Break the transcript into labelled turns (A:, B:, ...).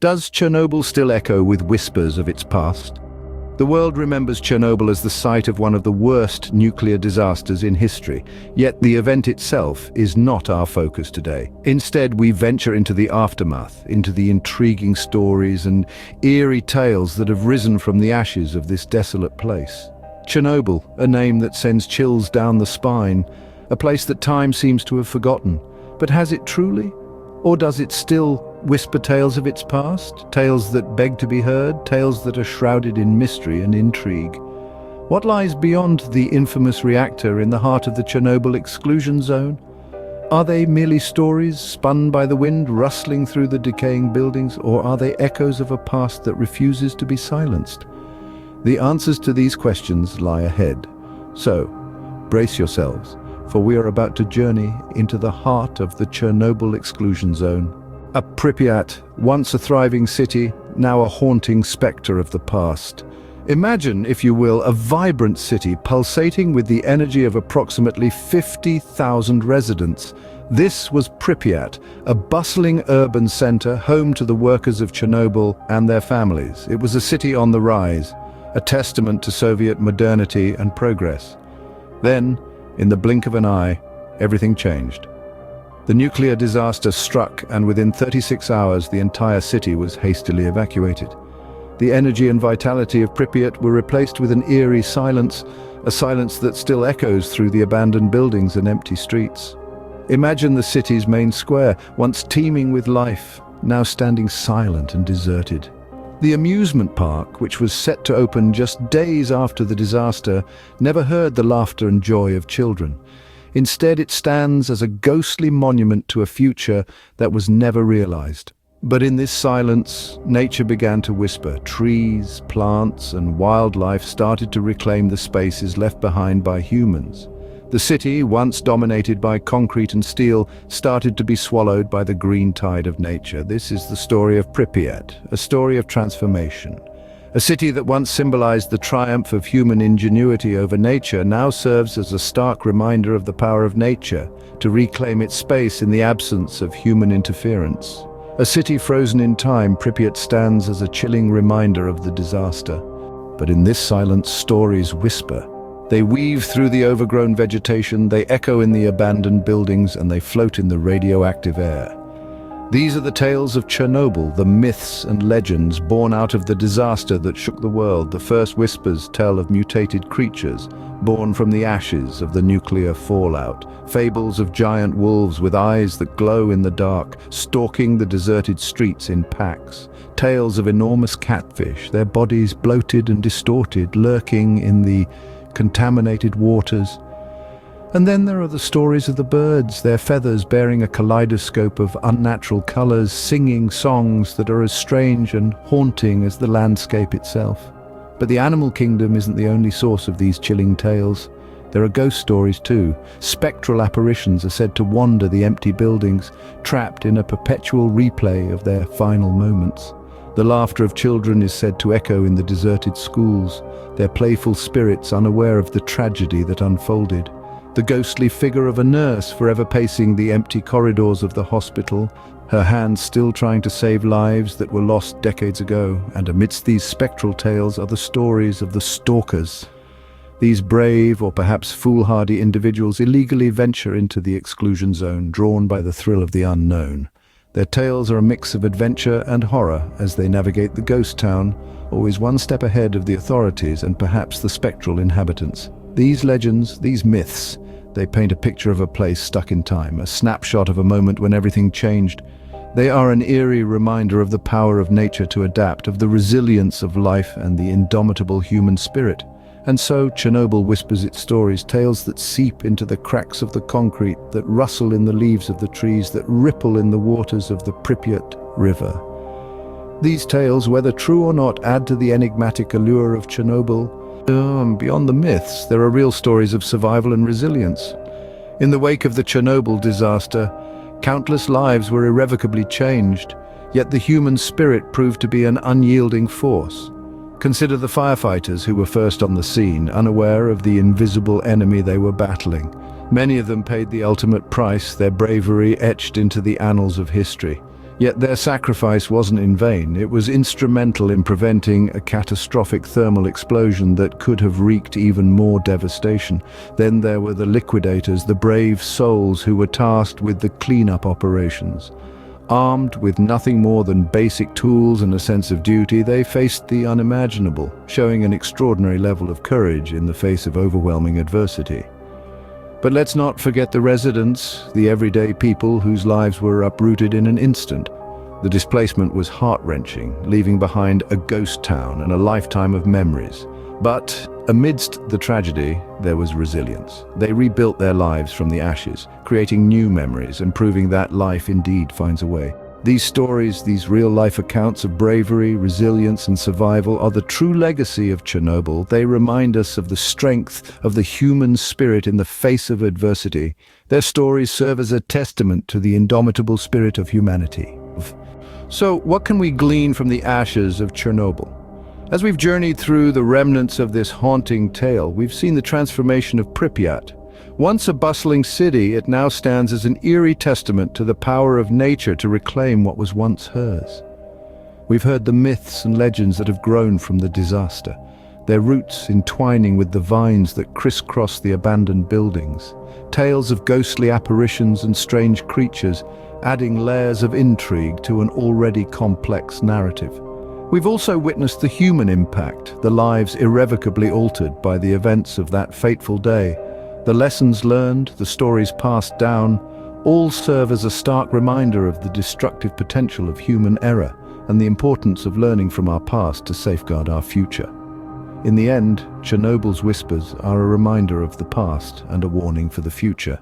A: Does Chernobyl still echo with whispers of its past? The world remembers Chernobyl as the site of one of the worst nuclear disasters in history, yet the event itself is not our focus today. Instead, we venture into the aftermath, into the intriguing stories and eerie tales that have risen from the ashes of this desolate place. Chernobyl, a name that sends chills down the spine, a place that time seems to have forgotten. But has it truly? Or does it still whisper tales of its past? Tales that beg to be heard, tales that are shrouded in mystery and intrigue. What lies beyond the infamous reactor in the heart of the Chernobyl exclusion zone? Are they merely stories spun by the wind, rustling through the decaying buildings, or are they echoes of a past that refuses to be silenced? The answers to these questions lie ahead. So, brace yourselves, for we are about to journey into the heart of the Chernobyl exclusion zone. A Pripyat, once a thriving city, now a haunting spectre of the past. Imagine, if you will, a vibrant city pulsating with the energy of approximately 50,000 residents. This was Pripyat, a bustling urban center home to the workers of Chernobyl and their families. It was a city on the rise, a testament to Soviet modernity and progress. Then, in the blink of an eye, everything changed. The nuclear disaster struck, and within 36 hours the entire city was hastily evacuated. The energy and vitality of Pripyat were replaced with an eerie silence, a silence that still echoes through the abandoned buildings and empty streets. Imagine the city's main square, once teeming with life, now standing silent and deserted. The amusement park, which was set to open just days after the disaster, never heard the laughter and joy of children. Instead, it stands as a ghostly monument to a future that was never realized. But in this silence, nature began to whisper. Trees, plants, and wildlife started to reclaim the spaces left behind by humans. The city, once dominated by concrete and steel, started to be swallowed by the green tide of nature. This is the story of Pripyat, a story of transformation. A city that once symbolized the triumph of human ingenuity over nature now serves as a stark reminder of the power of nature to reclaim its space in the absence of human interference. A city frozen in time, Pripyat stands as a chilling reminder of the disaster. But in this silence, stories whisper. They weave through the overgrown vegetation, they echo in the abandoned buildings, and they float in the radioactive air. These are the tales of Chernobyl, the myths and legends born out of the disaster that shook the world. The first whispers tell of mutated creatures, born from the ashes of the nuclear fallout. Fables of giant wolves with eyes that glow in the dark, stalking the deserted streets in packs. Tales of enormous catfish, their bodies bloated and distorted, lurking in the contaminated waters. And then there are the stories of the birds, their feathers bearing a kaleidoscope of unnatural colors, singing songs that are as strange and haunting as the landscape itself. But the animal kingdom isn't the only source of these chilling tales. There are ghost stories too. Spectral apparitions are said to wander the empty buildings, trapped in a perpetual replay of their final moments. The laughter of children is said to echo in the deserted schools, their playful spirits unaware of the tragedy that unfolded. The ghostly figure of a nurse forever pacing the empty corridors of the hospital, her hands still trying to save lives that were lost decades ago. And amidst these spectral tales are the stories of the stalkers. These brave, or perhaps foolhardy individuals illegally venture into the exclusion zone, drawn by the thrill of the unknown. Their tales are a mix of adventure and horror as they navigate the ghost town, always one step ahead of the authorities and perhaps the spectral inhabitants. These legends, these myths, they paint a picture of a place stuck in time, a snapshot of a moment when everything changed. They are an eerie reminder of the power of nature to adapt, of the resilience of life and the indomitable human spirit. And so Chernobyl whispers its stories, tales that seep into the cracks of the concrete, that rustle in the leaves of the trees, that ripple in the waters of the Pripyat River. These tales, whether true or not, add to the enigmatic allure of Chernobyl. Beyond the myths, there are real stories of survival and resilience. In the wake of the Chernobyl disaster, countless lives were irrevocably changed, yet the human spirit proved to be an unyielding force. Consider the firefighters who were first on the scene, unaware of the invisible enemy they were battling. Many of them paid the ultimate price, their bravery etched into the annals of history. Yet their sacrifice wasn't in vain. It was instrumental in preventing a catastrophic thermal explosion that could have wreaked even more devastation. Then there were the liquidators, the brave souls who were tasked with the cleanup operations. Armed with nothing more than basic tools and a sense of duty, they faced the unimaginable, showing an extraordinary level of courage in the face of overwhelming adversity. But let's not forget the residents, the everyday people whose lives were uprooted in an instant. The displacement was heart-wrenching, leaving behind a ghost town and a lifetime of memories. But amidst the tragedy, there was resilience. They rebuilt their lives from the ashes, creating new memories and proving that life indeed finds a way. These stories, these real-life accounts of bravery, resilience, and survival are the true legacy of Chernobyl. They remind us of the strength of the human spirit in the face of adversity. Their stories serve as a testament to the indomitable spirit of humanity. So, what can we glean from the ashes of Chernobyl? As we've journeyed through the remnants of this haunting tale, we've seen the transformation of Pripyat. Once a bustling city, it now stands as an eerie testament to the power of nature to reclaim what was once hers. We've heard the myths and legends that have grown from the disaster, their roots entwining with the vines that crisscross the abandoned buildings, tales of ghostly apparitions and strange creatures, adding layers of intrigue to an already complex narrative. We've also witnessed the human impact, the lives irrevocably altered by the events of that fateful day. The lessons learned, the stories passed down, all serve as a stark reminder of the destructive potential of human error and the importance of learning from our past to safeguard our future. In the end, Chernobyl's whispers are a reminder of the past and a warning for the future.